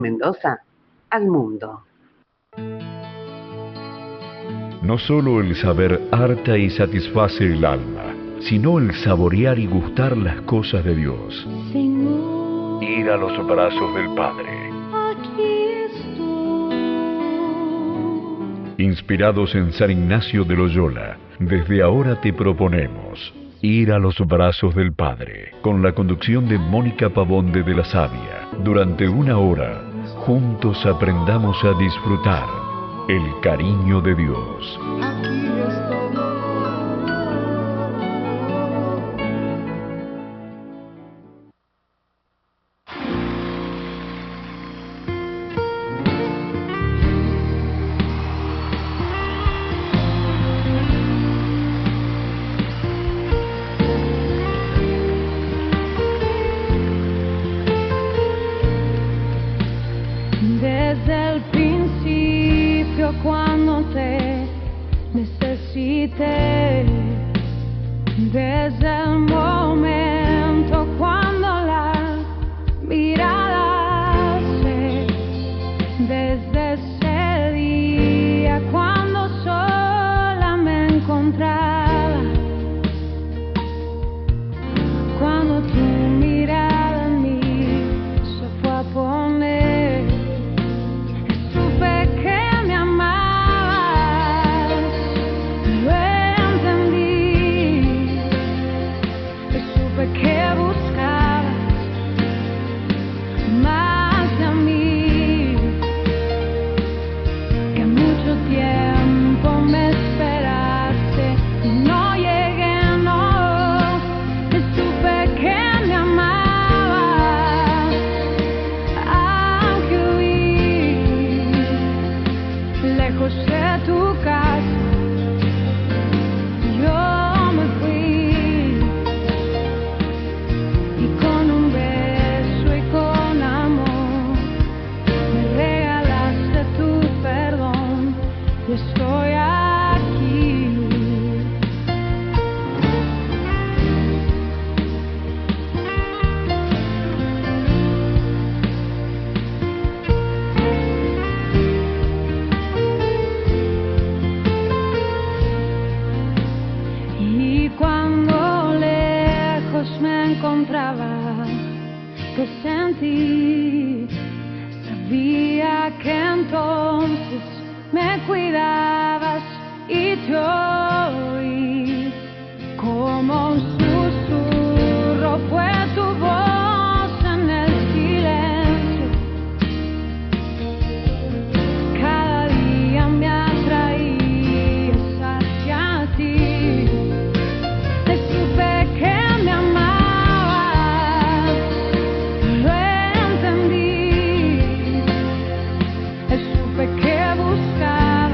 Mendoza al mundo. No solo el saber harta y satisface el alma, sino el saborear y gustar las cosas de Dios. Señor, Ir a los brazos del Padre. aquí estoy. Inspirados en San Ignacio de Loyola, desde ahora te proponemos Ir a los brazos del Padre, con la conducción de Mónica Pavón de la Sabia. Durante una hora, juntos aprendamos a disfrutar el cariño de Dios. Aquí estoy. Desde el principio cuando te necesité, desde el momento cuando la mirada se, desde ese día cuando sola me encontraba, cuando tu mirada en mí se fue a poner. Supe que me amabas, lo entendí. Supe que buscabas más de mí, que mucho tiempo me esperaste y no llegué, no. Supe que me amabas, aunque huí lejos de tu casa, yo me fui, y con un beso y con amor me regalaste tu perdón, y estoy aquí. Y cuando lejos me encontraba, te sentí, sabía que entonces me cuidabas y te oí, como un susurro fue tu voz en el silencio. Cada día me atraías hacia ti. Supe que me amabas, lo entendí. Supe que buscabas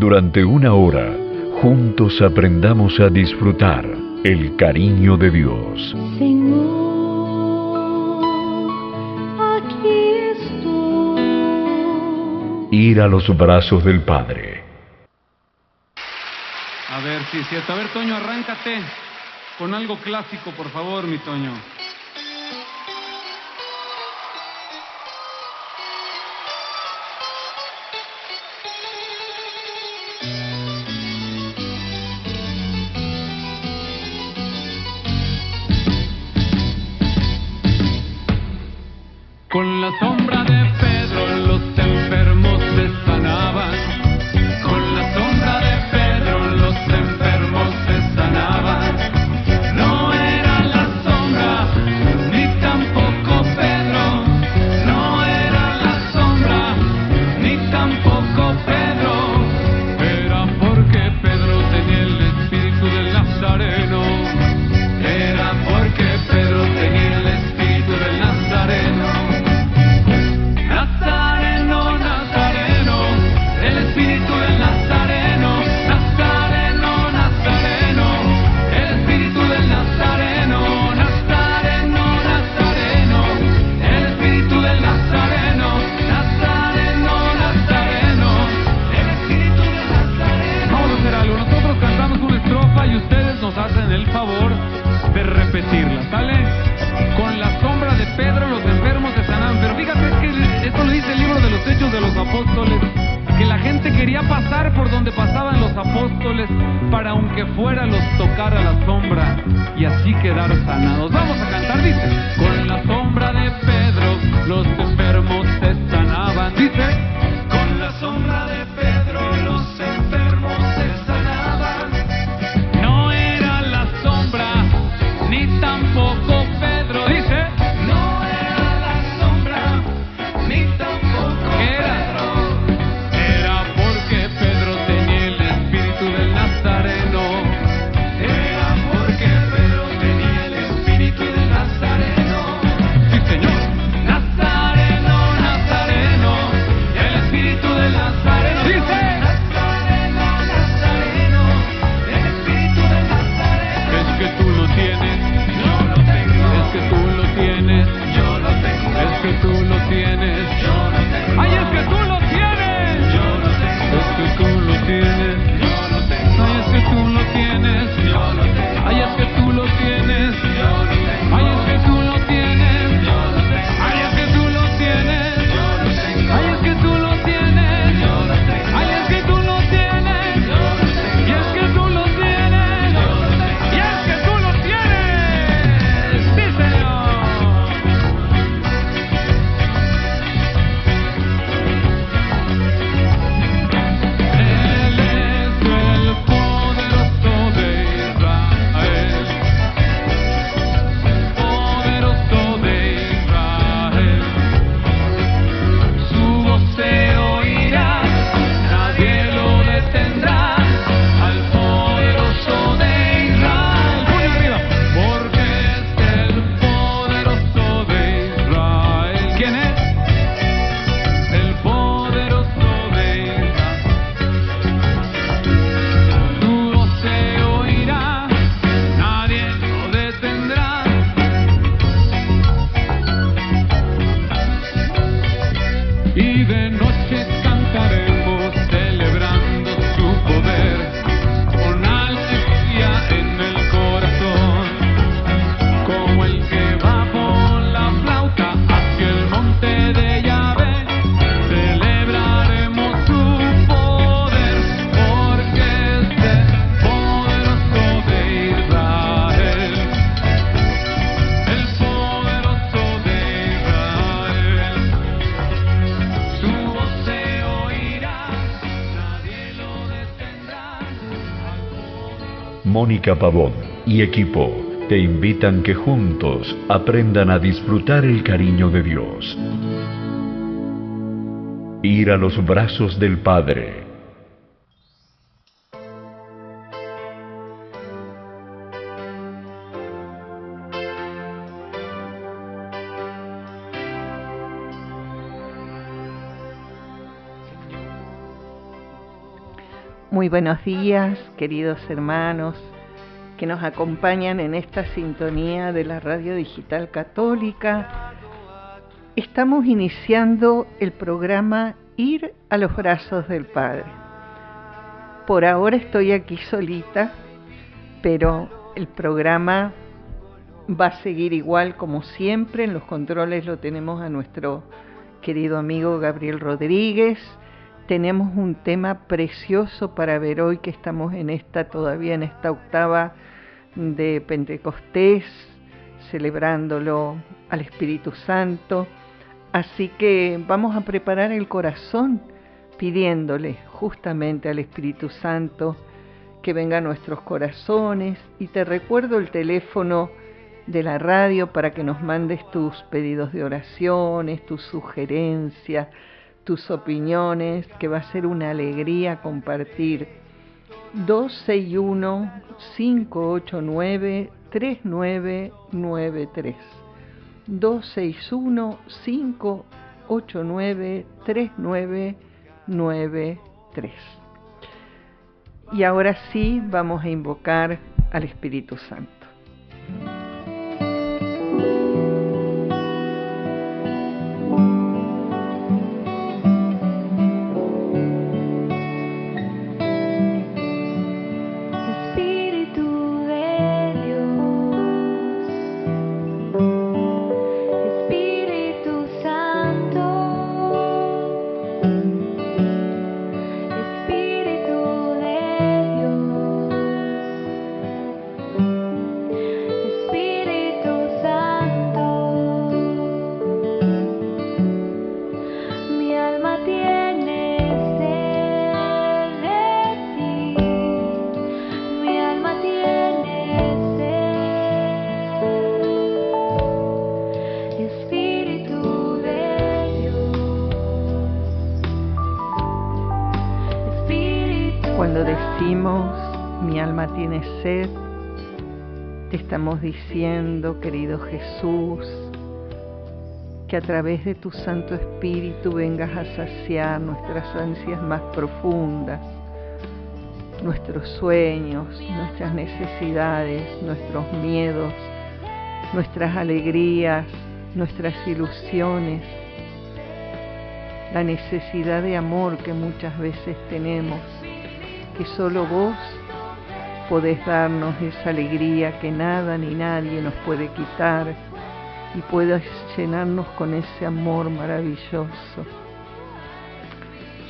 Durante una hora, juntos aprendamos a disfrutar el cariño de Dios. Señor, aquí estoy. Ir a los brazos del Padre. A ver, sí, cierto. A ver, Toño, arráncate con algo clásico, por favor, mi Toño. Con la sombra de Pedro los enfermos se sanaban. Con la sombra de Pedro los enfermos se sanaban. No era la sombra, ni tampoco Pedro. No era la sombra, ni tampoco Pedro. Era porque Pedro tenía el espíritu del Nazareno. Era porque Pedro tenía el espíritu del Nazareno. Nazareno, Nazareno, el espíritu del Nazareno. Nazareno, Nazareno, el espíritu del Nazareno. Nazareno, Nazareno, el espíritu del Nazareno. Nazareno, Nazareno, el espíritu del Nazareno. Vamos a hacer algo, nosotros cantamos una estrofa y ustedes nos hacen el favor de repetirla, ¿sale? Con la sombra de Pedro los enfermos se sanaban. Pero fíjate que esto lo dice el libro de los Hechos de los Apóstoles, que la gente quería pasar por donde pasaban los apóstoles para aunque fuera los tocara la sombra y así quedar sanados. Vamos a cantar, dice. Con la sombra de Pedro los enfermos se sanaban. Dice. Con la sombra de Pedro los enfermos se sanaban. No era la sombra, ni tampoco Pedro. Dice. No era la sombra, ni tampoco Pedro. Era porque Pedro tenía el espíritu del Nazareno. Era porque Pedro tenía el espíritu del Nazareno. Sí, señor. Nazareno, Nazareno, el espíritu del Nazareno. Dice. Nazareno, Nazareno, el espíritu del Nazareno. Es que tú lo tienes, yo lo tengo. Es que tú lo tienes, yo lo tengo. Es que tú lo tienes, yo lo tengo. Ay, es que tú lo tienes, yo lo tengo. Es que tú lo tienes, yo lo tengo. Ay, es que tú lo tienes, yo lo tengo. Ay, es que tú lo tienes, yo lo tengo. Ay, es que tú lo tienes, yo lo tengo. Ay, es que tú lo tienes, yo lo tengo. Ay, es que tú lo tienes, yo lo tengo. Ay, es que tú lo tienes, yo lo tengo. Y es que tú lo tienes, yo lo tengo. Y es que tú lo tienes. Sí, señor. Él es el poderoso de Israel, poderoso de Israel. Su voz se oirá, nadie lo detendrá. Al poderoso de Israel, puño arriba, porque es el poderoso de Israel. ¿Quién es? El poderoso de Israel. Su voz se oirá, nadie lo detendrá. Y de noche cantaremos celebrando su poder, con alegría en el corazón, como el que va con la flauta hacia el monte de Yahvé. Celebraremos su poder, porque es el poderoso de Israel. El poderoso de Israel. Su voz se oirá, nadie lo detendrá. Mónica Pavón y equipo te invitan que juntos aprendan a disfrutar el cariño de Dios. Ir a los brazos del Padre. Muy buenos días, queridos hermanos que nos acompañan en esta sintonía de la Radio Digital Católica. Estamos iniciando el programa Ir a los Brazos del Padre. Por ahora estoy aquí solita, pero el programa va a seguir igual como siempre. En los controles lo tenemos a nuestro querido amigo Gabriel Rodríguez. Tenemos un tema precioso para ver hoy, que estamos todavía en esta octava de Pentecostés, celebrándolo al Espíritu Santo. Así que vamos a preparar el corazón pidiéndole justamente al Espíritu Santo que venga a nuestros corazones. Y te recuerdo el teléfono de la radio para que nos mandes tus pedidos de oraciones, tus sugerencias, tus opiniones, que va a ser una alegría compartir. 261-589-3993. 261-589-3993. Y ahora sí vamos a invocar al Espíritu Santo. Cuando decimos mi alma tiene sed, te estamos diciendo, querido Jesús, que a través de tu Santo Espíritu vengas a saciar nuestras ansias más profundas, nuestros sueños, nuestras necesidades, nuestros miedos, nuestras alegrías, nuestras ilusiones, la necesidad de amor que muchas veces tenemos, que solo vos podés darnos esa alegría que nada ni nadie nos puede quitar, y puedas llenarnos con ese amor maravilloso.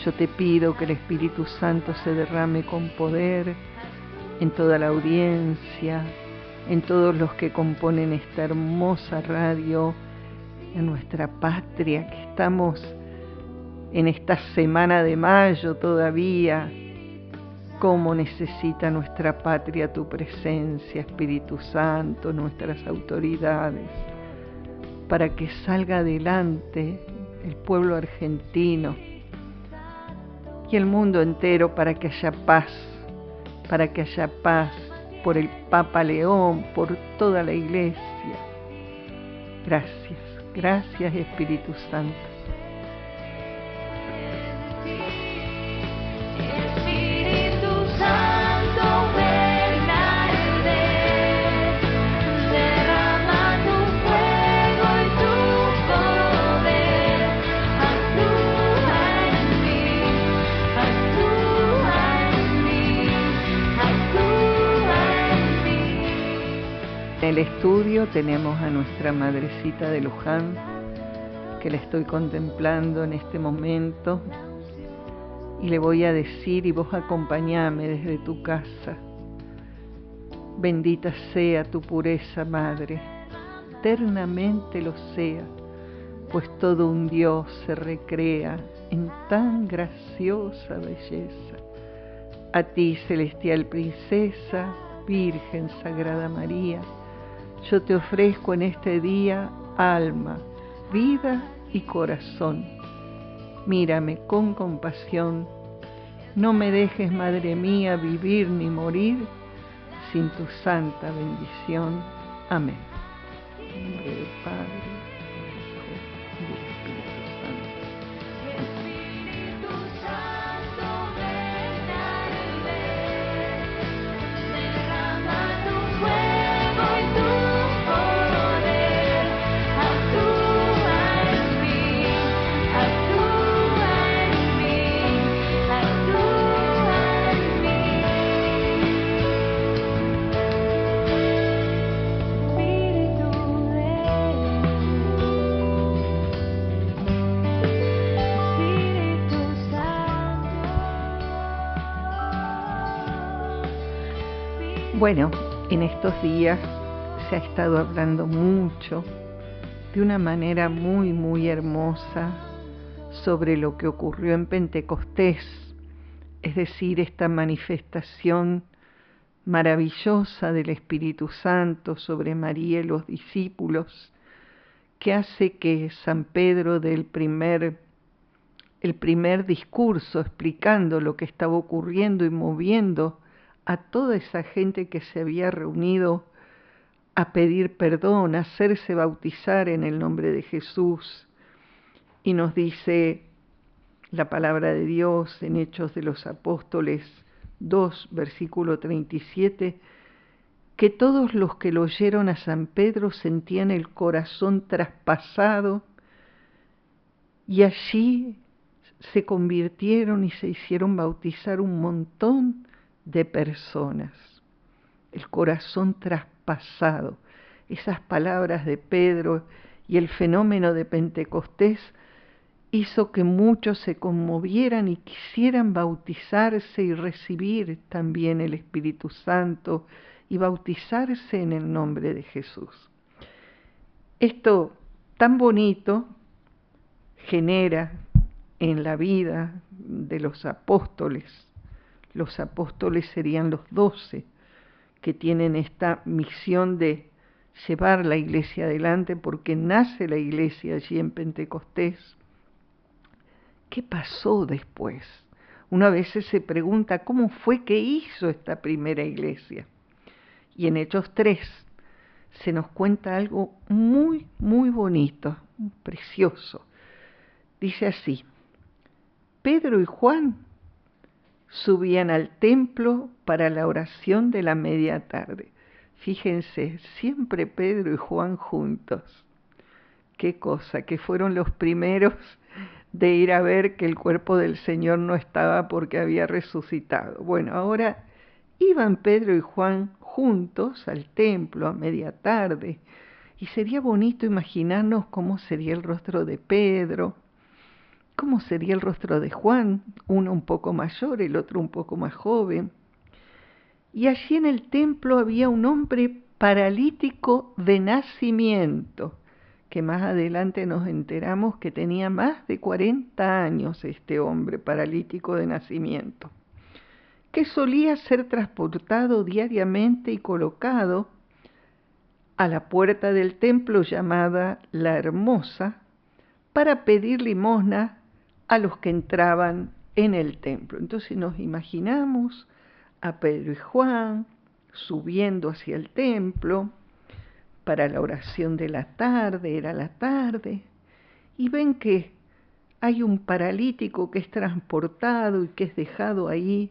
Yo te pido que el Espíritu Santo se derrame con poder en toda la audiencia, en todos los que componen esta hermosa radio, en nuestra patria, que estamos en esta semana de mayo todavía. Cómo necesita nuestra patria tu presencia, Espíritu Santo, nuestras autoridades, para que salga adelante el pueblo argentino y el mundo entero, para que haya paz por el Papa León, por toda la Iglesia. Gracias Espíritu Santo. En el estudio tenemos a nuestra Madrecita de Luján, que la estoy contemplando en este momento, y le voy a decir, y vos acompañame desde tu casa: bendita sea tu pureza, Madre, eternamente lo sea, pues todo un Dios se recrea en tan graciosa belleza. A ti, celestial princesa, Virgen Sagrada María, yo te ofrezco en este día alma, vida y corazón. Mírame con compasión, no me dejes, Madre mía, vivir ni morir sin tu santa bendición. Amén. En nombre del Padre, del Hijo y del Espíritu Santo. Bueno, en estos días se ha estado hablando mucho, de una manera muy, muy hermosa, sobre lo que ocurrió en Pentecostés, es decir, esta manifestación maravillosa del Espíritu Santo sobre María y los discípulos, que hace que San Pedro dé el primer discurso explicando lo que estaba ocurriendo y moviendo a toda esa gente que se había reunido a pedir perdón, a hacerse bautizar en el nombre de Jesús. Y nos dice la palabra de Dios en Hechos de los Apóstoles 2, versículo 37, que todos los que lo oyeron a San Pedro sentían el corazón traspasado y allí se convirtieron y se hicieron bautizar un montón de personas. El corazón traspasado. Esas palabras de Pedro y el fenómeno de Pentecostés hizo que muchos se conmovieran y quisieran bautizarse y recibir también el Espíritu Santo y bautizarse en el nombre de Jesús. Esto tan bonito genera en la vida de los apóstoles serían los 12, que tienen esta misión de llevar la iglesia adelante, porque nace la iglesia allí en Pentecostés. ¿Qué pasó después? Una vez se pregunta cómo fue que hizo esta primera iglesia. Y en Hechos 3 se nos cuenta algo muy, muy bonito, precioso. Dice así: Pedro y Juan subían al templo para la oración de la media tarde. Fíjense, siempre Pedro y Juan juntos. Qué cosa, que fueron los primeros de ir a ver que el cuerpo del Señor no estaba porque había resucitado. Bueno, ahora iban Pedro y Juan juntos al templo a media tarde, y sería bonito imaginarnos cómo sería el rostro de Pedro, cómo sería el rostro de Juan, uno un poco mayor, el otro un poco más joven. Y allí en el templo había un hombre paralítico de nacimiento, que más adelante nos enteramos que tenía más de 40 años este hombre paralítico de nacimiento, que solía ser transportado diariamente y colocado a la puerta del templo llamada La Hermosa para pedir limosna a los que entraban en el templo. Entonces nos imaginamos a Pedro y Juan subiendo hacia el templo para la oración de la tarde, era la tarde, y ven que hay un paralítico que es transportado y que es dejado ahí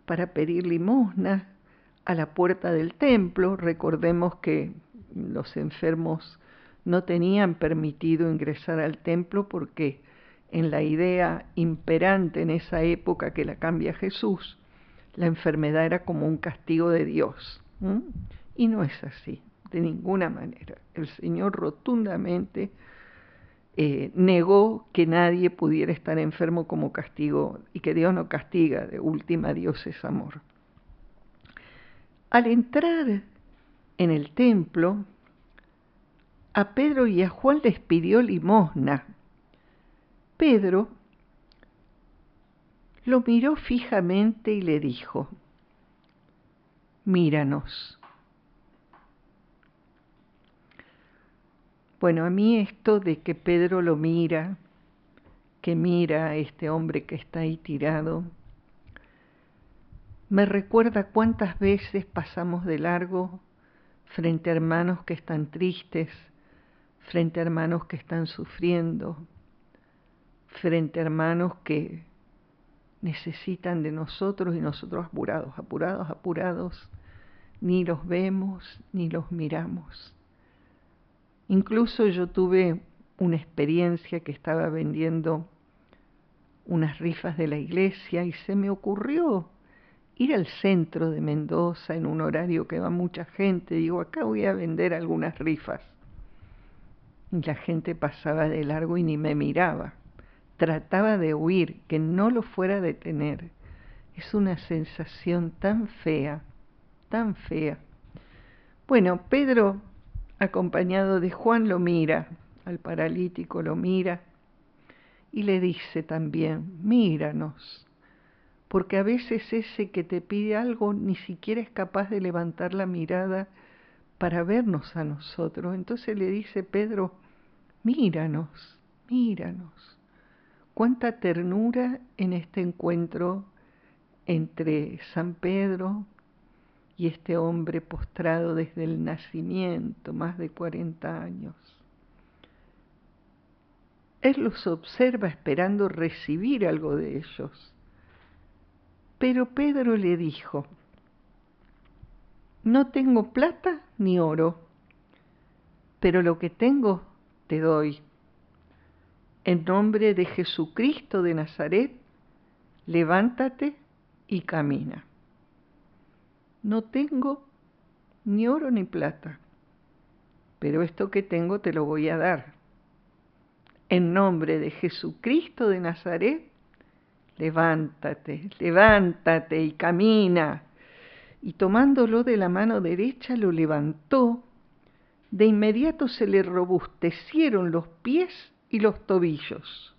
para pedir limosna a la puerta del templo. Recordemos que los enfermos no tenían permitido ingresar al templo porque en la idea imperante en esa época que la cambia Jesús, la enfermedad era como un castigo de Dios. Y no es así, de ninguna manera. El Señor rotundamente negó que nadie pudiera estar enfermo como castigo, y que Dios no castiga, de última Dios es amor. Al entrar en el templo, a Pedro y a Juan les pidió limosna. Pedro lo miró fijamente y le dijo: míranos. Bueno, a mí esto de que Pedro lo mira, que mira a este hombre que está ahí tirado, me recuerda cuántas veces pasamos de largo frente a hermanos que están tristes, frente a hermanos que están sufriendo, frente a hermanos que necesitan de nosotros y nosotros apurados, ni los vemos ni los miramos. Incluso yo tuve una experiencia que estaba vendiendo unas rifas de la iglesia y se me ocurrió ir al centro de Mendoza en un horario que va mucha gente. Digo, acá voy a vender algunas rifas. Y la gente pasaba de largo y ni me miraba. Trataba de huir, que no lo fuera a detener. Es una sensación tan fea tan fea. Bueno, Pedro, acompañado de Juan, lo mira, al paralítico lo mira y le dice también, míranos, porque a veces ese que te pide algo ni siquiera es capaz de levantar la mirada para vernos a nosotros. Entonces le dice Pedro, míranos, míranos. Cuánta ternura en este encuentro entre San Pedro y este hombre postrado desde el nacimiento, más de 40 años. Él los observa esperando recibir algo de ellos. Pero Pedro le dijo, no tengo plata ni oro, pero lo que tengo te doy. En nombre de Jesucristo de Nazaret, levántate y camina. No tengo ni oro ni plata, pero esto que tengo te lo voy a dar. En nombre de Jesucristo de Nazaret, levántate, levántate y camina. Y tomándolo de la mano derecha lo levantó. De inmediato se le robustecieron los pies y los tobillos.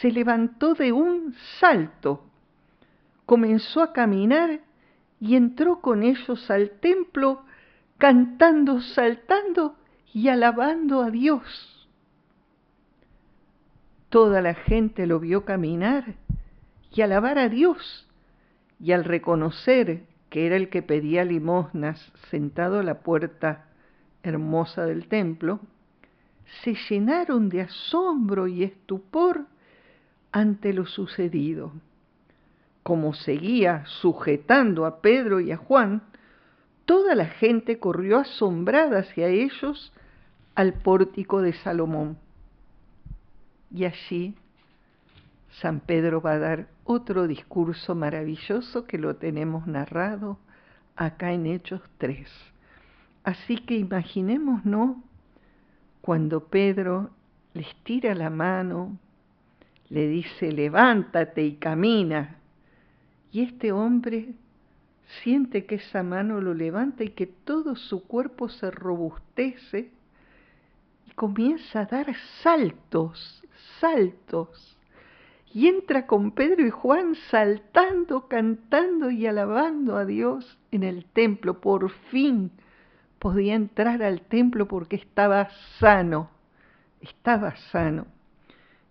Se levantó de un salto, comenzó a caminar y entró con ellos al templo cantando, saltando y alabando a Dios. Toda la gente lo vio caminar y alabar a Dios, y al reconocer que era el que pedía limosnas sentado a la puerta hermosa del templo, se llenaron de asombro y estupor ante lo sucedido. Como seguía sujetando a Pedro y a Juan, toda la gente corrió asombrada hacia ellos al pórtico de Salomón. Y allí San Pedro va a dar otro discurso maravilloso que lo tenemos narrado acá en Hechos 3. Así que imaginémonos cuando Pedro les tira la mano, le dice, levántate y camina. Y este hombre siente que esa mano lo levanta y que todo su cuerpo se robustece y comienza a dar saltos, saltos. Y entra con Pedro y Juan saltando, cantando y alabando a Dios en el templo. Por fin podía entrar al templo porque estaba sano, estaba sano.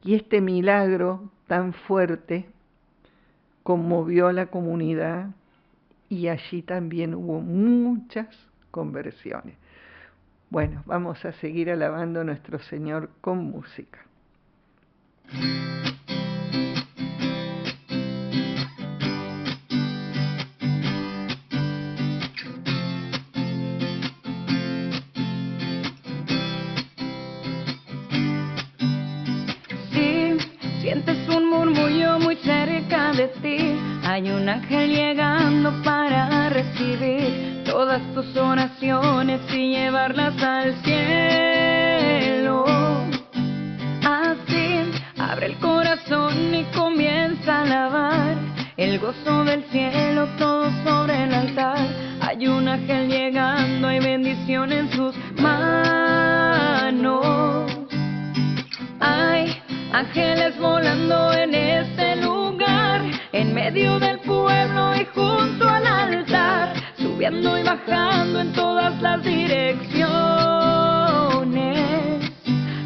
Y este milagro tan fuerte conmovió a la comunidad y allí también hubo muchas conversiones. Bueno, vamos a seguir alabando a nuestro Señor con música. Sientes un murmullo muy cerca de ti. Hay un ángel llegando para recibir todas tus oraciones y llevarlas al cielo. Así, abre el corazón y comienza a alabar. El gozo del cielo todo sobre el altar. Hay un ángel llegando, hay bendición en sus manos. Hay ángeles volando en este lugar, en medio del pueblo y junto al altar, subiendo y bajando en todas las direcciones.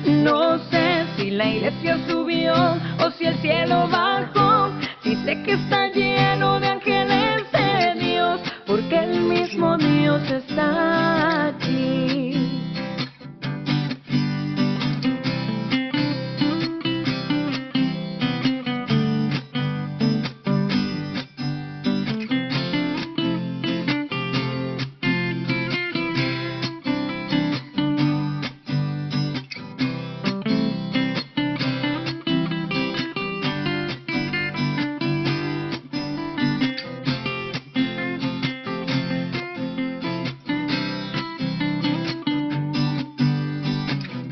No sé si la iglesia subió o si el cielo bajó, si sé que está lleno de ángeles de Dios, porque el mismo Dios está aquí.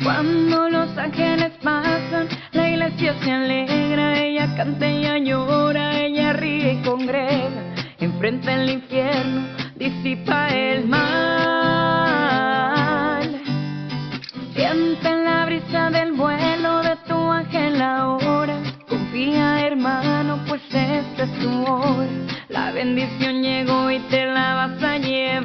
Cuando los ángeles pasan, la iglesia se alegra, ella canta, ella llora, ella ríe y congrega. Enfrenta el infierno, disipa el mal. Siente la brisa del vuelo de tu ángel ahora. Confía, hermano, pues esta es tu hora. La bendición llegó y te la vas a llevar.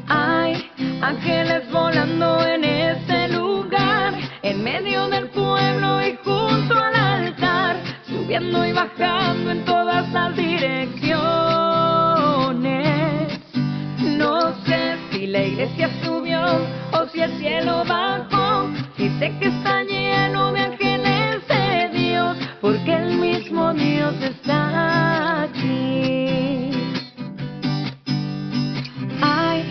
Hay ángeles volando en este lugar, en medio del pueblo y junto al altar, subiendo y bajando en todas las direcciones. No sé si la iglesia subió o si el cielo bajó, si sé que está lleno de ángeles de Dios, porque el mismo Dios está aquí. Hay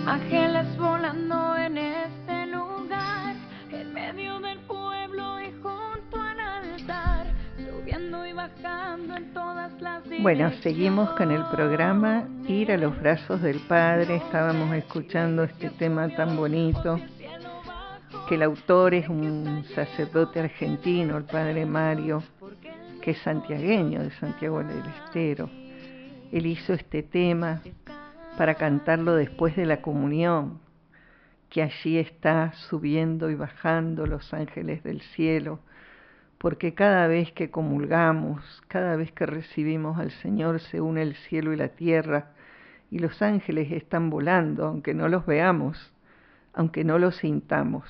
ángeles volando en este lugar, en medio del pueblo y junto al altar, subiendo y bajando en todas las direcciones. Bueno, seguimos con el programa Ir a los brazos del Padre. Estábamos escuchando este tema tan bonito, que el autor es un sacerdote argentino, el Padre Mario, que es santiagueño, de Santiago del Estero. Él hizo este tema para cantarlo después de la comunión, que allí está subiendo y bajando los ángeles del cielo, porque cada vez que comulgamos, cada vez que recibimos al Señor, se une el cielo y la tierra, y los ángeles están volando, aunque no los veamos, aunque no los sintamos.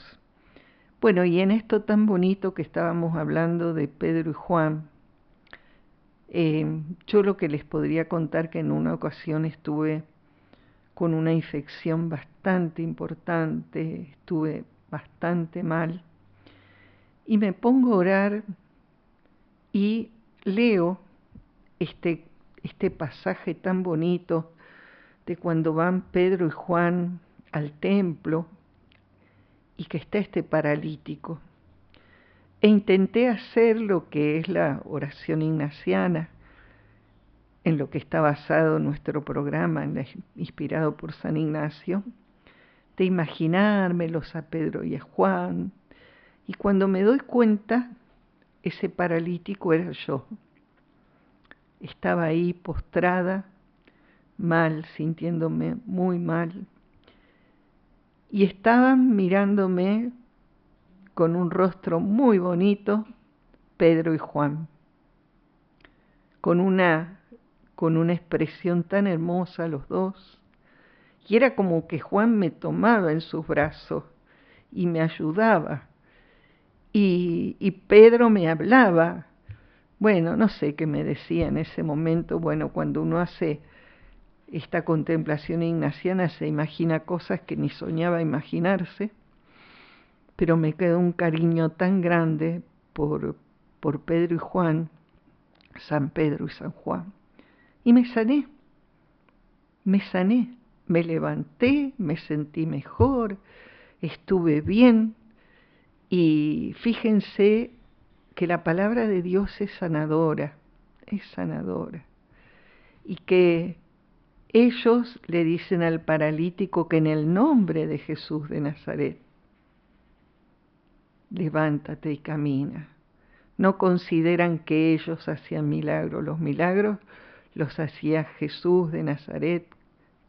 Bueno, y en esto tan bonito que estábamos hablando de Pedro y Juan, yo lo que les podría contar, que en una ocasión estuve con una infección bastante importante, estuve bastante mal, y me pongo a orar y leo este pasaje tan bonito de cuando van Pedro y Juan al templo y que está este paralítico. E intenté hacer lo que es la oración ignaciana, en lo que está basado nuestro programa, inspirado por San Ignacio, de imaginármelos a Pedro y a Juan, y cuando me doy cuenta, ese paralítico era yo. Estaba ahí postrada, mal, sintiéndome muy mal, y estaban mirándome con un rostro muy bonito, Pedro y Juan, con una expresión tan hermosa los dos, y era como que Juan me tomaba en sus brazos y me ayudaba, y Pedro me hablaba. Bueno, no sé qué me decía en ese momento. Bueno, cuando uno hace esta contemplación ignaciana se imagina cosas que ni soñaba imaginarse, pero me quedó un cariño tan grande por Pedro y Juan, San Pedro y San Juan, y me sané, me levanté, me sentí mejor, estuve bien, y fíjense que la palabra de Dios es sanadora, y que ellos le dicen al paralítico que en el nombre de Jesús de Nazaret, levántate y camina. No consideran que ellos hacían milagros, los milagros los hacía Jesús de Nazaret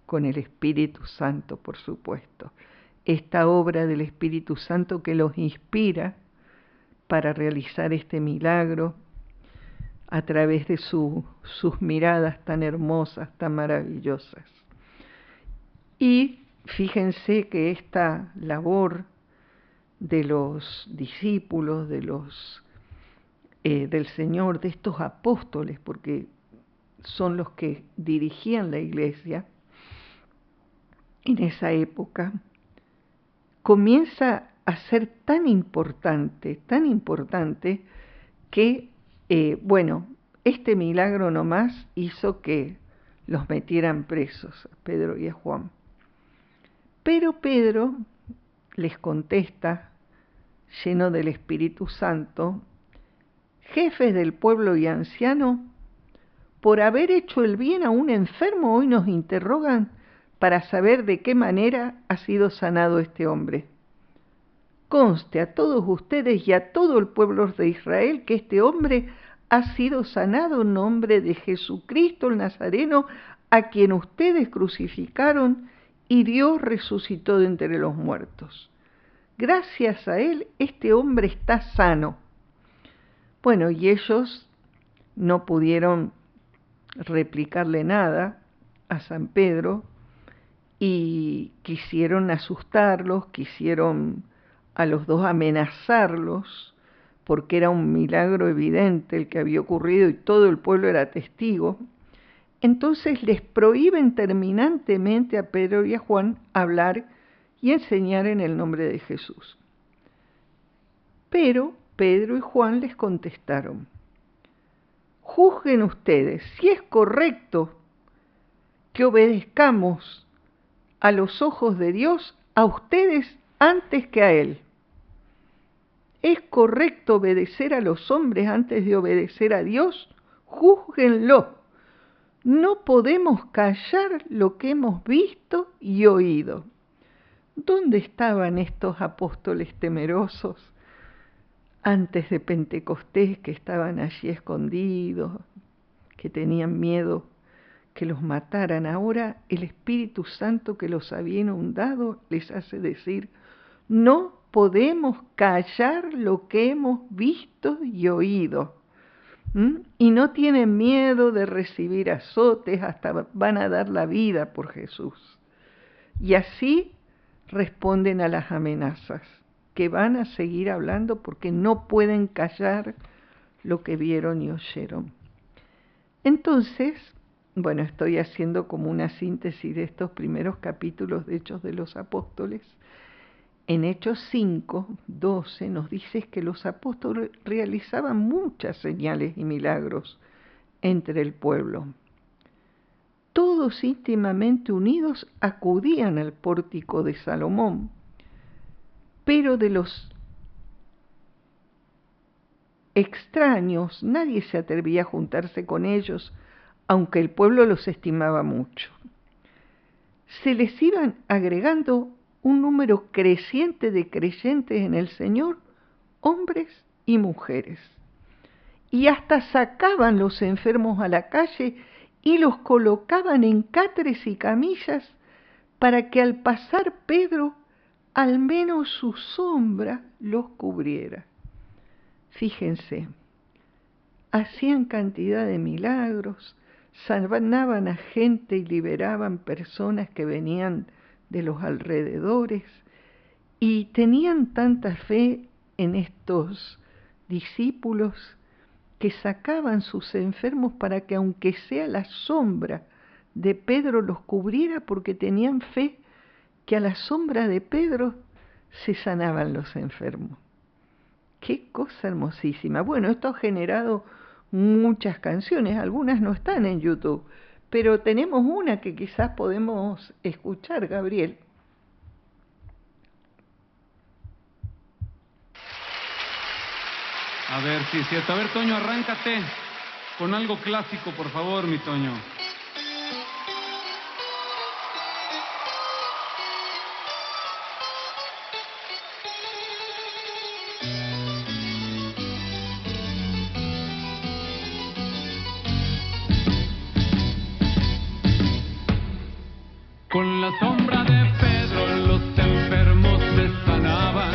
con el Espíritu Santo, por supuesto. Esta obra del Espíritu Santo que los inspira para realizar este milagro a través de sus miradas tan hermosas, tan maravillosas. Y fíjense que esta labor de los discípulos, del Señor, de estos apóstoles, porque son los que dirigían la iglesia en esa época, comienza a ser tan importante que, este milagro nomás hizo que los metieran presos, a Pedro y a Juan. Pero Pedro les contesta, lleno del Espíritu Santo: jefes del pueblo y ancianos, por haber hecho el bien a un enfermo, hoy nos interrogan para saber de qué manera ha sido sanado este hombre. Conste a todos ustedes y a todo el pueblo de Israel que este hombre ha sido sanado en nombre de Jesucristo el Nazareno, a quien ustedes crucificaron y Dios resucitó de entre los muertos. Gracias a él, este hombre está sano. Bueno, y ellos no pudieron replicarle nada a San Pedro y quisieron asustarlos, quisieron a los dos amenazarlos, porque era un milagro evidente el que había ocurrido y todo el pueblo era testigo. Entonces les prohíben terminantemente a Pedro y a Juan hablar y enseñar en el nombre de Jesús. Pero Pedro y Juan les contestaron: juzguen ustedes si es correcto que obedezcamos a los ojos de Dios a ustedes antes que a Él. ¿Es correcto obedecer a los hombres antes de obedecer a Dios? Júzguenlo. No podemos callar lo que hemos visto y oído. ¿Dónde estaban estos apóstoles temerosos antes de Pentecostés, que estaban allí escondidos, que tenían miedo que los mataran? Ahora el Espíritu Santo que los había inundado les hace decir: no podemos callar lo que hemos visto y oído. Y no tienen miedo de recibir azotes, hasta van a dar la vida por Jesús. Y así responden a las amenazas, que van a seguir hablando porque no pueden callar lo que vieron y oyeron. Entonces, bueno, estoy haciendo como una síntesis de estos primeros capítulos de Hechos de los Apóstoles. En Hechos 5:12 nos dice que los apóstoles realizaban muchas señales y milagros entre el pueblo. Todos íntimamente unidos acudían al pórtico de Salomón, pero de los extraños nadie se atrevía a juntarse con ellos, aunque el pueblo los estimaba mucho. Se les iban agregando un número creciente de creyentes en el Señor, hombres y mujeres. Y hasta sacaban los enfermos a la calle y los colocaban en cátares y camillas para que al pasar Pedro, al menos su sombra los cubriera. Fíjense, hacían cantidad de milagros, sanaban a gente y liberaban personas que venían de los alrededores, y tenían tanta fe en estos discípulos que sacaban sus enfermos para que aunque sea la sombra de Pedro los cubriera, porque tenían fe que a la sombra de Pedro se sanaban los enfermos. ¡Qué cosa hermosísima! Bueno, esto ha generado muchas canciones, algunas no están en YouTube, pero tenemos una que quizás podemos escuchar, Gabriel. A ver, sí, cierto. A ver, Toño, arráncate con algo clásico, por favor, mi Toño. Con la sombra de Pedro los enfermos se sanaban.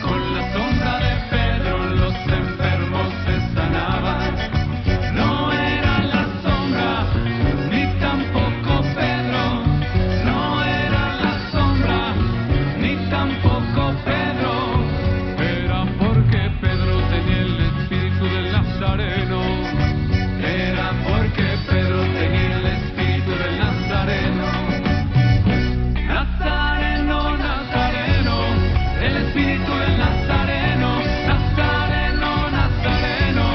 Con la sombra de Pedro los enfermos se sanaban. No era la sombra, ni tampoco Pedro. No era la sombra, ni tampoco Pedro. Era porque Pedro tenía el espíritu del Nazareno. Era porque Pedro tenía el espíritu del Nazareno. Nazareno, Nazareno, el espíritu del Nazareno. Nazareno, Nazareno,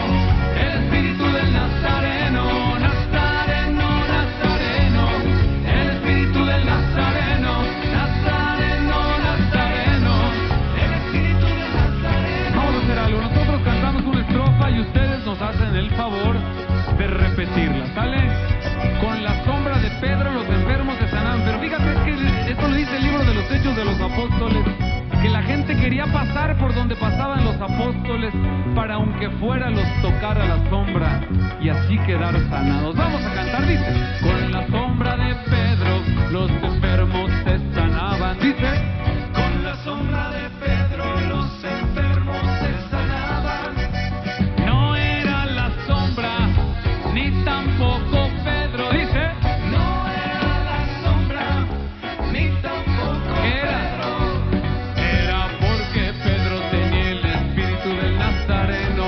el espíritu del Nazareno. Nazareno, Nazareno, el espíritu del Nazareno. Nazareno, Nazareno, el espíritu del Nazareno. Vamos a hacer algo, nosotros cantamos una estrofa y ustedes nos hacen el favor de repetirla, ¿sale? Con la sombra de Pedro los enfermos se sanaban. Pero fíjate que esto lo dice el libro de los Hechos de los Apóstoles, que la gente que quería pasar por donde pasaban los apóstoles para aunque fuera los tocara la sombra y así quedar sanados. Vamos a cantar, dice, con la sombra de Pedro los enfermos se sanaban, dice, con la sombra de Pedro los enfermos se sanaban. No era la sombra ni tampoco Pedro, dice, no era la sombra ni tampoco Pedro, era porque Pedro tenía el espíritu del Nazareno,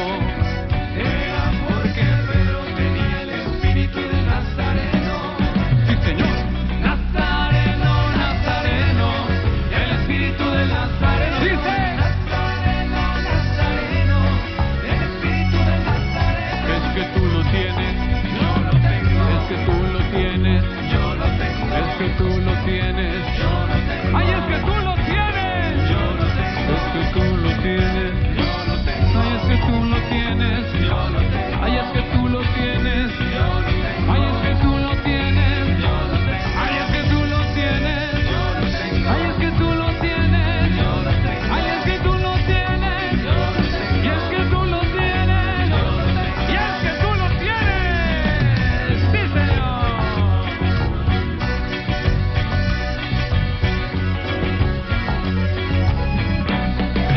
era porque Pedro tenía el espíritu del Nazareno. Sí, señor, Nazareno, Nazareno, el espíritu del Nazareno, dice, Nazareno, Nazareno, el espíritu del Nazareno. Es que tú lo tienes, yo lo tengo, es que tú lo tienes, yo lo tengo, es que tú lo tienes, yo lo tengo, ay, es que tú lo tienes, yo lo tengo, es que tú lo tienes, yo lo tengo, ay, es que tú lo tienes, yo lo tengo, ay, es que tú lo tienes, yo lo tengo, ay, es que tú lo tienes, yo lo tengo, ay, es que tú lo tienes, yo lo tengo, ay, es que tú lo tienes, yo lo tengo, ay, es que tú lo tienes, yo lo tengo, y es que tú lo tienes, yo lo tengo, y es que tú lo tienes, sí, señor.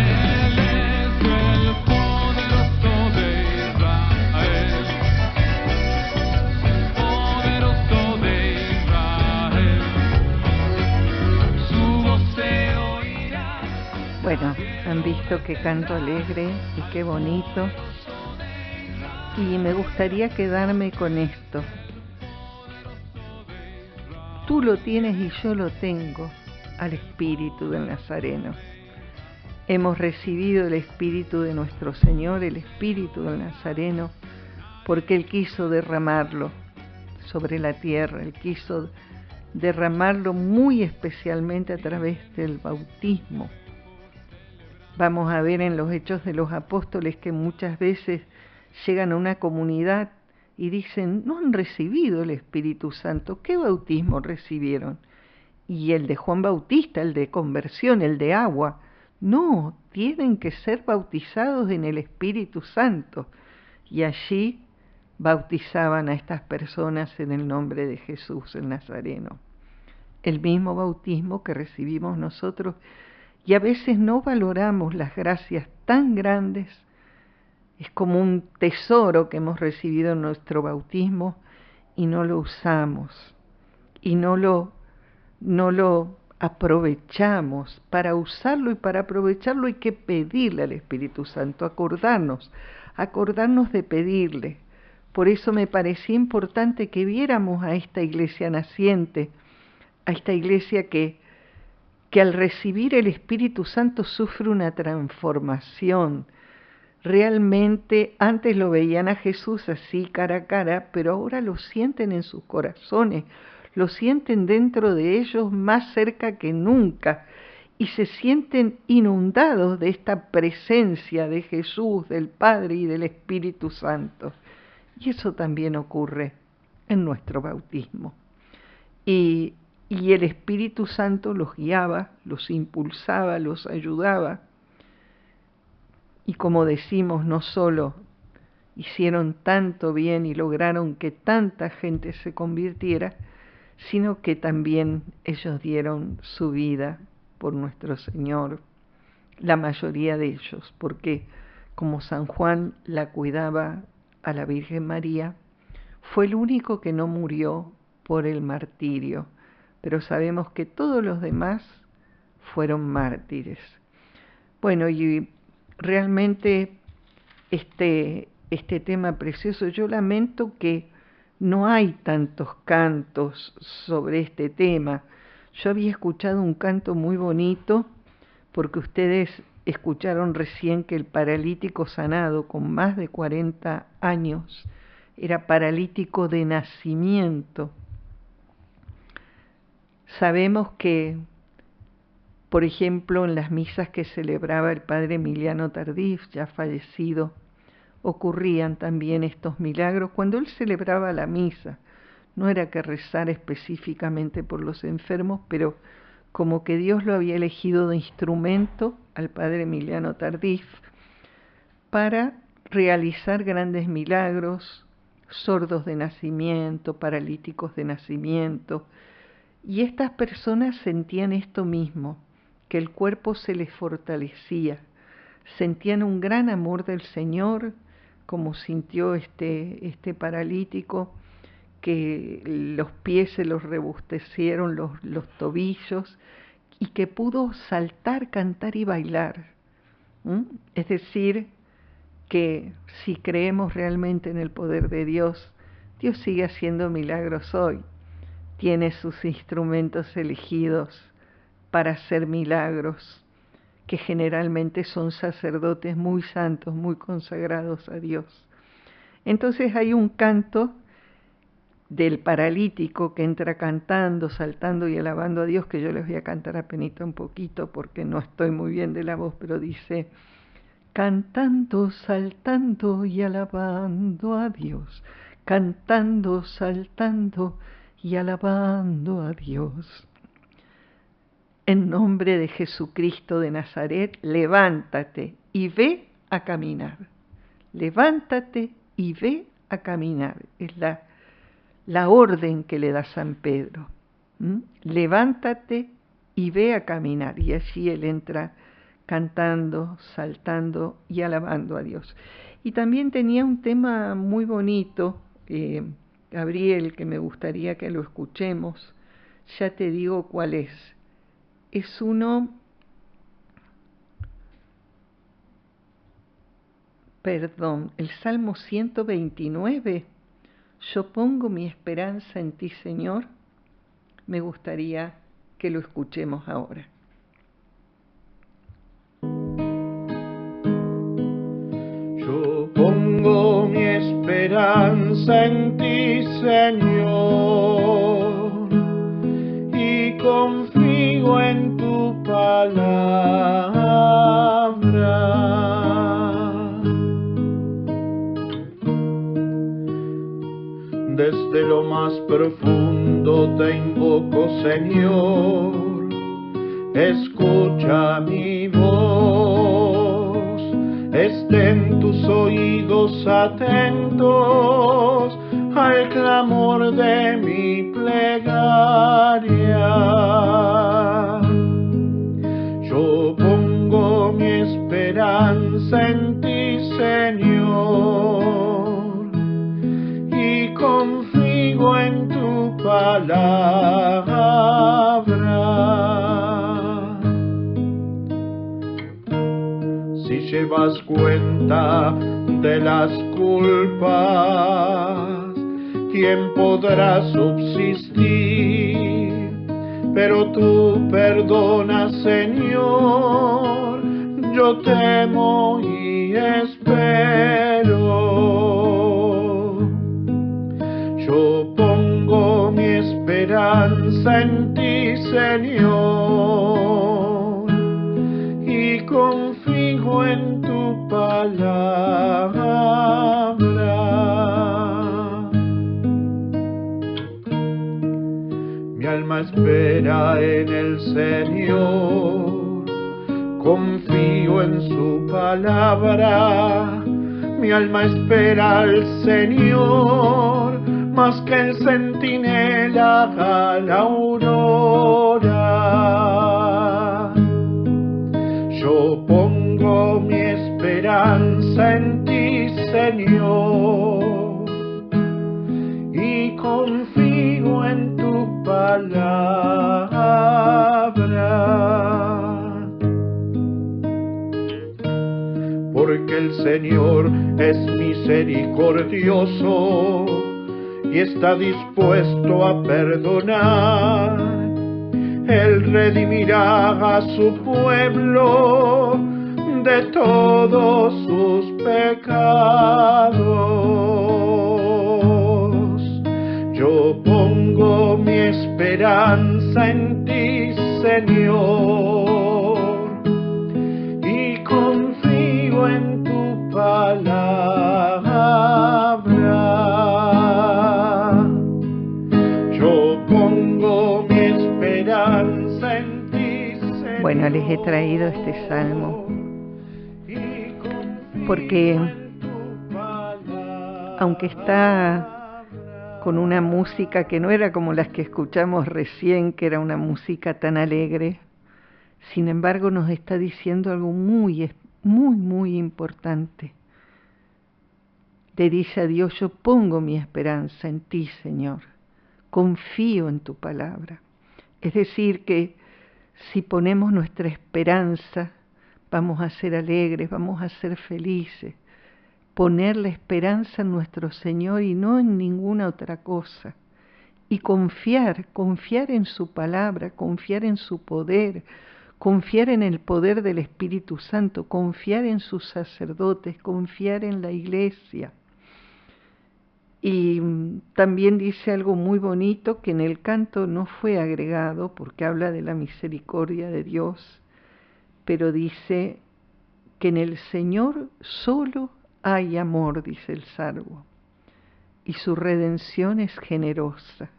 Él es el poderoso de Israel, poderoso de Israel, su voz se oirá. Bueno, han visto que canto alegre y qué bonito. Y me gustaría quedarme con esto. Tú lo tienes y yo lo tengo, al Espíritu del Nazareno. Hemos recibido el Espíritu de nuestro Señor, el Espíritu del Nazareno, porque Él quiso derramarlo sobre la tierra. Él quiso derramarlo muy especialmente a través del bautismo. Vamos a ver en los Hechos de los Apóstoles que muchas veces llegan a una comunidad y dicen, no han recibido el Espíritu Santo. ¿Qué bautismo recibieron? Y el de Juan Bautista, el de conversión, el de agua. No, tienen que ser bautizados en el Espíritu Santo. Y allí bautizaban a estas personas en el nombre de Jesús, el Nazareno. El mismo bautismo que recibimos nosotros, y a veces no valoramos las gracias tan grandes. Es como un tesoro que hemos recibido en nuestro bautismo y no lo usamos y no lo aprovechamos. Para usarlo y para aprovecharlo hay que pedirle al Espíritu Santo, acordarnos de pedirle. Por eso me parecía importante que viéramos a esta iglesia naciente, a esta iglesia que al recibir el Espíritu Santo sufre una transformación. Realmente antes lo veían a Jesús así cara a cara, pero ahora lo sienten en sus corazones, lo sienten dentro de ellos más cerca que nunca y se sienten inundados de esta presencia de Jesús, del Padre y del Espíritu Santo. Y eso también ocurre en nuestro bautismo. Y el Espíritu Santo los guiaba, los impulsaba, los ayudaba. Y como decimos, no solo hicieron tanto bien y lograron que tanta gente se convirtiera, sino que también ellos dieron su vida por nuestro Señor, la mayoría de ellos, porque como San Juan la cuidaba a la Virgen María, fue el único que no murió por el martirio, pero sabemos que todos los demás fueron mártires. Bueno, y realmente este tema precioso, yo lamento que no hay tantos cantos sobre este tema. Yo había escuchado un canto muy bonito, porque ustedes escucharon recién que el paralítico sanado con más de 40 años era paralítico de nacimiento. Sabemos que, por ejemplo, en las misas que celebraba el padre Emiliano Tardif, ya fallecido, ocurrían también estos milagros. Cuando él celebraba la misa, no era que rezara específicamente por los enfermos, pero como que Dios lo había elegido de instrumento, al padre Emiliano Tardif para realizar grandes milagros, sordos de nacimiento, paralíticos de nacimiento, y estas personas sentían esto mismo, que el cuerpo se les fortalecía, sentían un gran amor del Señor, como sintió este paralítico, que los pies se los rebustecieron los tobillos, y que pudo saltar, cantar y bailar. Es decir, que si creemos realmente en el poder de Dios, Dios sigue haciendo milagros hoy. Tiene sus instrumentos elegidos para hacer milagros, que generalmente son sacerdotes muy santos, muy consagrados a Dios. Entonces hay un canto del paralítico que entra cantando, saltando y alabando a Dios, que yo les voy a cantar apenita un poquito porque no estoy muy bien de la voz, pero dice: cantando, saltando y alabando a Dios, cantando, saltando y alabando a Dios. En nombre de Jesucristo de Nazaret, levántate y ve a caminar. Levántate y ve a caminar. Es la orden que le da San Pedro. Levántate y ve a caminar. Y allí él entra cantando, saltando y alabando a Dios. Y también tenía un tema muy bonito, Gabriel, que me gustaría que lo escuchemos. Ya te digo cuál es. Es uno, el Salmo 129. Yo pongo mi esperanza en ti, Señor. Me gustaría que lo escuchemos ahora. Yo pongo mi esperanza en ti, Señor, y confío en tu palabra. Desde lo más profundo te invoco, Señor, escucha mi voz, estén tus oídos atentos al clamor de mi plegaria. Yo pongo mi esperanza en ti, Señor, y confío en tu palabra. Si llevas cuenta de las culpas, ¿quién podrá subsistir? Pero tú perdonas, Señor, yo temo y espero. Yo pongo mi esperanza en ti, Señor, y confío en tu palabra. Mi alma espera en el Señor, confío en su palabra. Mi alma espera al Señor, más que el centinela a la aurora. Yo pongo mi esperanza en ti, Señor, y confío en tu palabra. Porque el Señor es misericordioso y está dispuesto a perdonar. Él redimirá a su pueblo de todos sus pecados. Yo pongo mi esperanza en ti, Señor, y confío en tu palabra. Yo pongo mi esperanza en ti, Señor. Bueno, les he traído este salmo porque aunque está con una música que no era como las que escuchamos recién, que era una música tan alegre, sin embargo nos está diciendo algo muy, muy, muy importante. Le dice a Dios: yo pongo mi esperanza en ti, Señor, confío en tu palabra. Es decir, que si ponemos nuestra esperanza, vamos a ser alegres, vamos a ser felices. Poner la esperanza en nuestro Señor y no en ninguna otra cosa. Y confiar en su palabra, confiar en su poder, confiar en el poder del Espíritu Santo, confiar en sus sacerdotes, confiar en la iglesia. Y también dice algo muy bonito que en el canto no fue agregado porque habla de la misericordia de Dios, pero dice que en el Señor solo hay amor, dice el salmo, y su redención es generosa.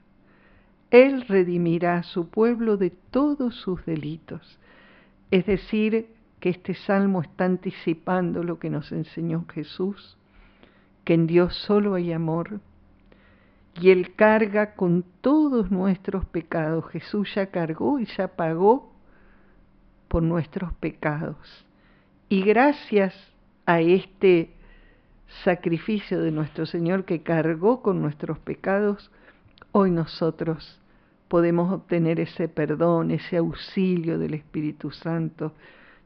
Él redimirá a su pueblo de todos sus delitos. Es decir, que este salmo está anticipando lo que nos enseñó Jesús, que en Dios solo hay amor, y Él carga con todos nuestros pecados. Jesús ya cargó y ya pagó por nuestros pecados. Y gracias a este sacrificio de nuestro Señor que cargó con nuestros pecados, hoy nosotros podemos obtener ese perdón, ese auxilio del Espíritu Santo.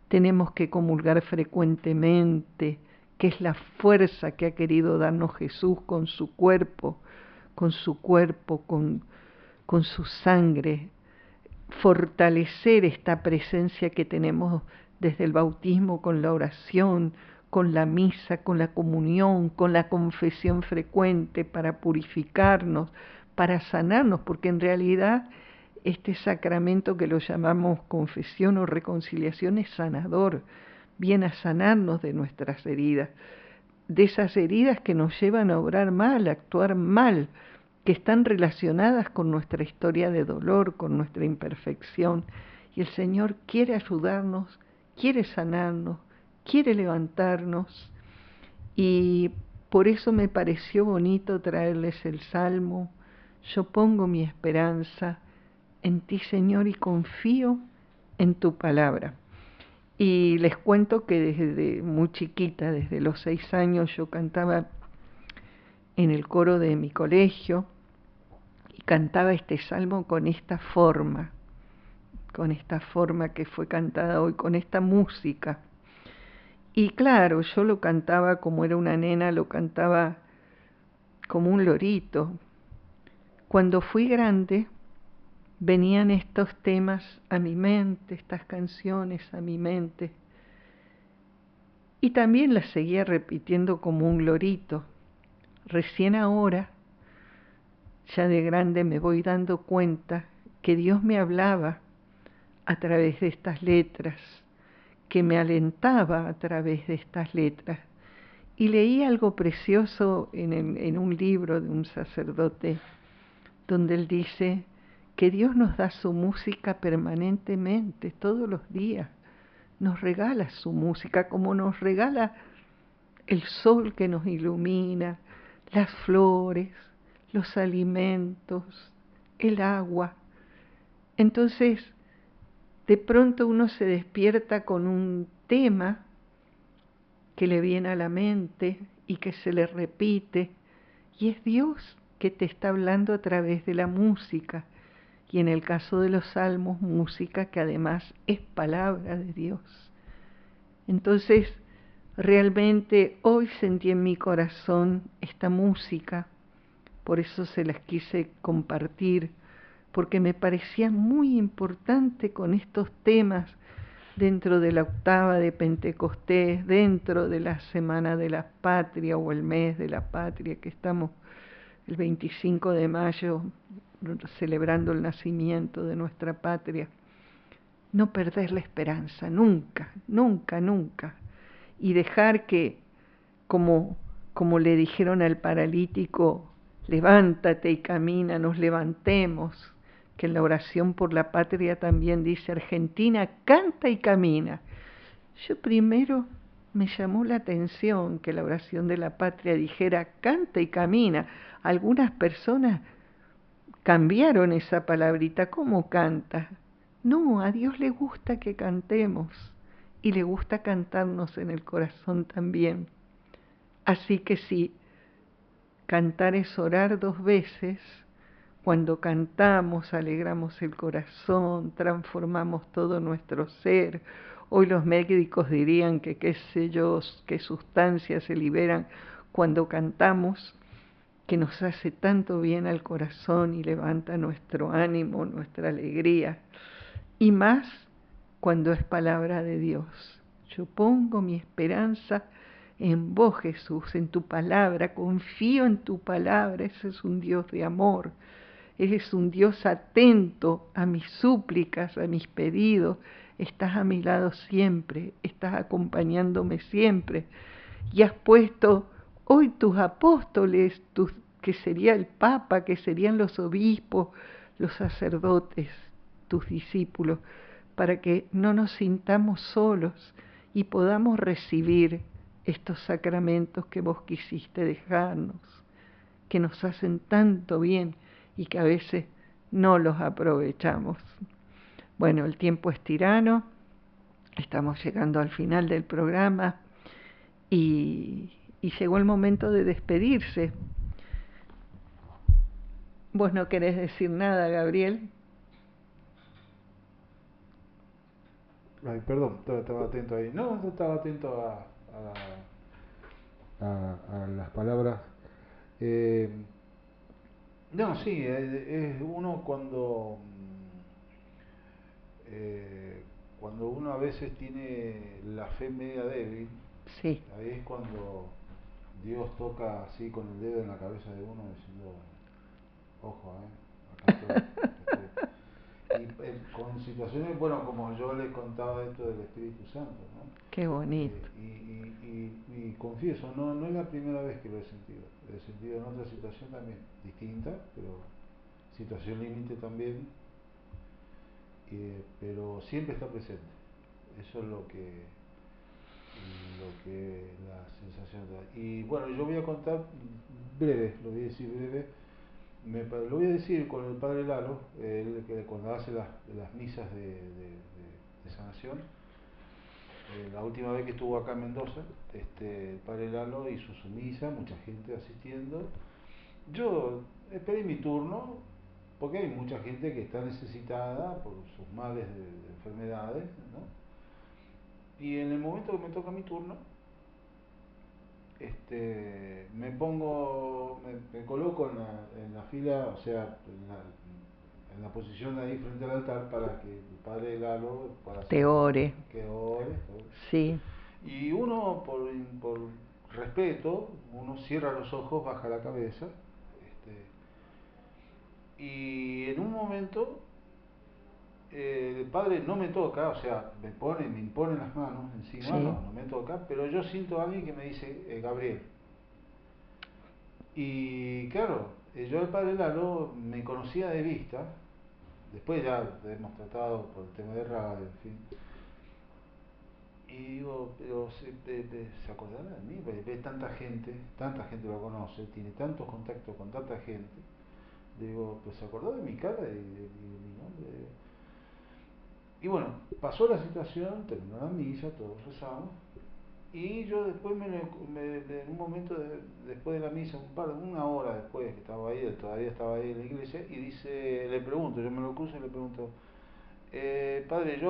Tenemos que comulgar frecuentemente, que es la fuerza que ha querido darnos Jesús con su cuerpo, con su sangre, fortalecer esta presencia que tenemos desde el bautismo con la oración, con la misa, con la comunión, con la confesión frecuente para purificarnos, para sanarnos, porque en realidad este sacramento que lo llamamos confesión o reconciliación es sanador, viene a sanarnos de nuestras heridas, de esas heridas que nos llevan a obrar mal, a actuar mal, que están relacionadas con nuestra historia de dolor, con nuestra imperfección. Y el Señor quiere ayudarnos, quiere sanarnos, quiere levantarnos. Y por eso me pareció bonito traerles el Salmo. Yo pongo mi esperanza en ti, Señor, y confío en tu palabra. Y les cuento que desde muy chiquita, desde los 6 años, yo cantaba en el coro de mi colegio y cantaba este salmo con esta forma que fue cantada hoy, con esta música. Y claro, yo lo cantaba como era una nena, lo cantaba como un lorito. Cuando fui grande, venían estos temas a mi mente, estas canciones a mi mente, y también las seguía repitiendo como un lorito. Recién ahora, ya de grande, me voy dando cuenta que Dios me hablaba a través de estas letras, que me alentaba a través de estas letras. Y leí algo precioso en un libro de un sacerdote, donde él dice que Dios nos da su música permanentemente, todos los días. Nos regala su música, como nos regala el sol que nos ilumina, las flores, los alimentos, el agua. Entonces, de pronto uno se despierta con un tema que le viene a la mente y que se le repite, y es Dios que te está hablando a través de la música, y en el caso de los salmos, música que además es palabra de Dios. Entonces, realmente hoy sentí en mi corazón esta música, por eso se las quise compartir, porque me parecía muy importante con estos temas dentro de la octava de Pentecostés, dentro de la Semana de la Patria o el mes de la Patria, que estamos el 25 de mayo celebrando el nacimiento de nuestra patria. No perder la esperanza, nunca, nunca, nunca. Y dejar que, como le dijeron al paralítico, levántate y camina, nos levantemos, que en la oración por la patria también dice Argentina canta y camina. Yo primero me llamó la atención que la oración de la patria dijera canta y camina. Algunas personas cambiaron esa palabrita, ¿cómo canta? No, a Dios le gusta que cantemos y le gusta cantarnos en el corazón también. Así que sí, cantar es orar 2 veces. Cuando cantamos alegramos el corazón, transformamos todo nuestro ser. Hoy los médicos dirían que qué sé yo, qué sustancias se liberan cuando cantamos, que nos hace tanto bien al corazón y levanta nuestro ánimo, nuestra alegría. Y más cuando es palabra de Dios. Yo pongo mi esperanza en vos, Jesús, en tu palabra, confío en tu palabra. Ese es un Dios de amor. Eres un Dios atento a mis súplicas, a mis pedidos. Estás a mi lado siempre, estás acompañándome siempre. Y has puesto hoy tus apóstoles, que sería el Papa, que serían los obispos, los sacerdotes, tus discípulos, para que no nos sintamos solos y podamos recibir estos sacramentos que vos quisiste dejarnos, que nos hacen tanto bien y que a veces no los aprovechamos. Bueno, el tiempo es tirano, estamos llegando al final del programa y llegó el momento de despedirse. ¿Vos no querés decir nada, Gabriel? Ay, perdón, estaba atento ahí. No estaba atento a las palabras. No, sí, es uno cuando uno a veces tiene la fe media débil, Sí. ahí es cuando Dios toca así con el dedo en la cabeza de uno diciendo, ojo, acá estoy. Y con situaciones, bueno, como yo les contaba esto del Espíritu Santo, ¿no? Qué bonito. Y confieso, no es la primera vez que lo he sentido en otra situación también, distinta, pero situación límite también, pero siempre está presente. Eso es lo que la sensación da. Y bueno, yo voy a contar breve, lo voy a decir breve. Lo voy a decir con el padre Lalo, él que cuando hace las misas de sanación, la última vez que estuvo acá en Mendoza, el padre Lalo hizo su misa, mucha gente asistiendo. Yo esperé mi turno, porque hay mucha gente que está necesitada por sus males de enfermedades, ¿no? Y en el momento que me toca mi turno, me coloco en la fila, o sea, en la posición ahí frente al altar para que el padre Lalo te ore. Que ore. Sí. Y uno, por respeto, uno cierra los ojos, baja la cabeza, y en un momento el padre no me toca, o sea, me impone las manos encima, sí. no me toca, pero yo siento a alguien que me dice, Gabriel. Y claro, yo el padre Lalo me conocía de vista, después ya hemos tratado por el tema de radio, en fin. Y digo, pero se acordará de mí, ve tanta gente lo conoce, tiene tantos contactos con tanta gente. Digo, pues se acordó de mi cara y de mi nombre. Y bueno, pasó la situación, terminó la misa, todos rezamos. Y yo después en un momento después de la misa, una hora después que estaba ahí, él todavía estaba ahí en la iglesia, y le pregunto, yo me lo cruzo y le pregunto, padre,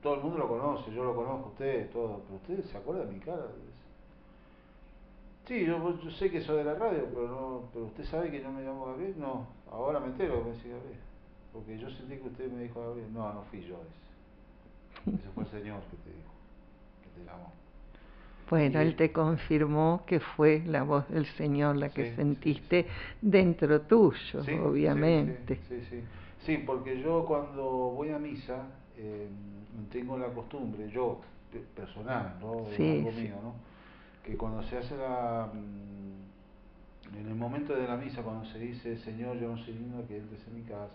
todo el mundo lo conoce, yo lo conozco a usted, todo, pero usted se acuerda de mi cara. Sí, yo sé que soy de la radio, pero usted sabe que yo me llamo Gabriel. No, ahora me entero que me dice Gabriel, porque yo sentí que usted me dijo Gabriel. No fui yo ese fue el Señor que te dijo, que te llamó. Bueno, él te confirmó que fue la voz del Señor la que sentiste dentro tuyo, obviamente. Sí, porque yo cuando voy a misa tengo la costumbre, yo personal, ¿no? Algo mío, ¿no? Que cuando se hace en el momento de la misa, cuando se dice, Señor, yo no soy digno que entres en mi casa,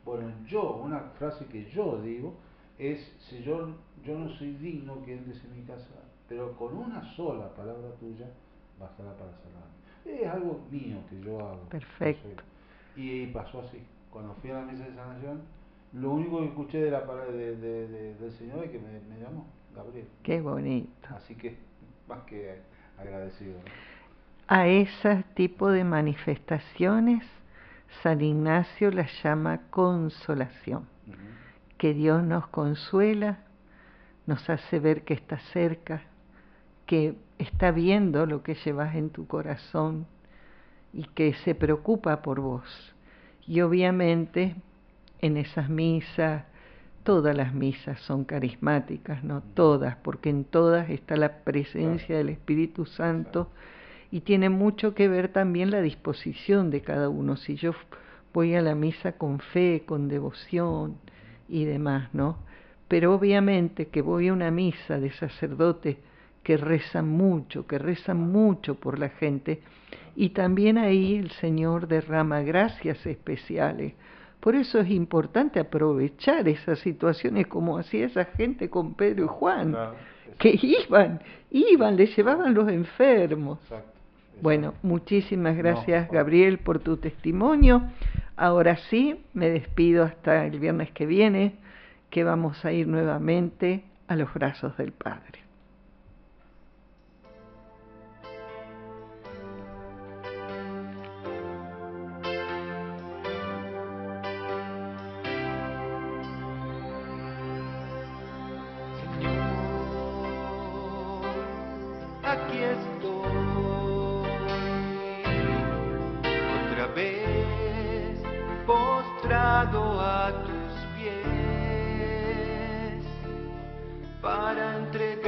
Bueno, una frase que yo digo es, si yo no soy digno que entres en mi casa, pero con una sola palabra tuya bastará para salvarme. Es algo mío que yo hago. Perfecto. Yo y pasó así. Cuando fui a la misa de sanación, lo único que escuché de la palabra del Señor es que me llamó Gabriel. Qué bonito. Así que más que agradecido, ¿no? A ese tipo de manifestaciones, San Ignacio las llama consolación. Que Dios nos consuela, nos hace ver que está cerca, que está viendo lo que llevas en tu corazón y que se preocupa por vos. Y obviamente en esas misas, todas las misas son carismáticas, no todas, porque en todas está la presencia del Espíritu Santo y tiene mucho que ver también la disposición de cada uno. Si yo voy a la misa con fe, con devoción y demás, ¿no? Pero obviamente que voy a una misa de sacerdotes que rezan mucho por la gente, y también ahí el Señor derrama gracias especiales. Por eso es importante aprovechar esas situaciones como hacía esa gente con Pedro y Juan, que iban, les llevaban los enfermos. Exacto. Bueno, muchísimas gracias, Gabriel, por tu testimonio. Ahora sí, me despido hasta el viernes que viene, que vamos a ir nuevamente a los brazos del Padre. Aquí estoy, otra vez postrado a tus pies, para entregarte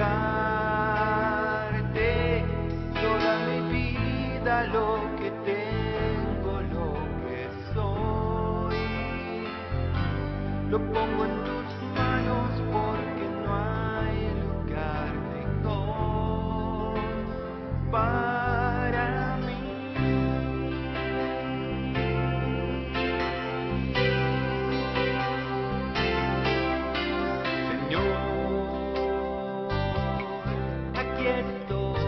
toda mi vida, lo que tengo, lo que soy. Lo pongo en tus manos porque no hay lugar mejor para mí. Señor, aquí estoy,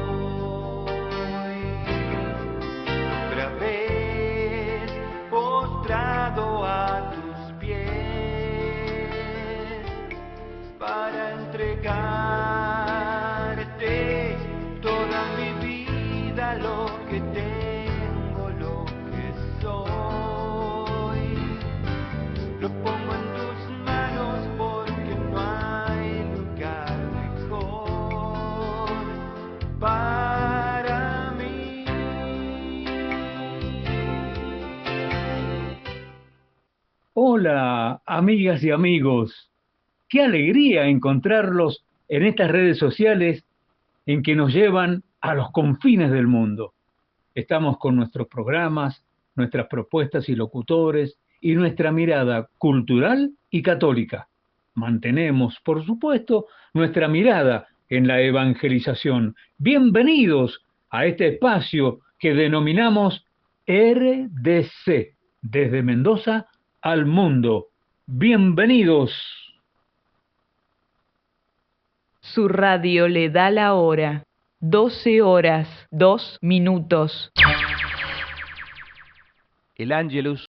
otra vez postrado a tus pies, para entregarte toda mi vida, lo que tengo, lo que soy. Lo pongo en tus manos porque no hay lugar mejor para mí. Hola, amigas y amigos. Qué alegría encontrarlos en estas redes sociales en que nos llevan a los confines del mundo. Estamos con nuestros programas, nuestras propuestas y locutores y nuestra mirada cultural y católica. Mantenemos, por supuesto, nuestra mirada en la evangelización. Bienvenidos a este espacio que denominamos RDC, desde Mendoza al mundo. Bienvenidos. Su radio le da la hora. 12 horas, 2 minutos. El Ángelus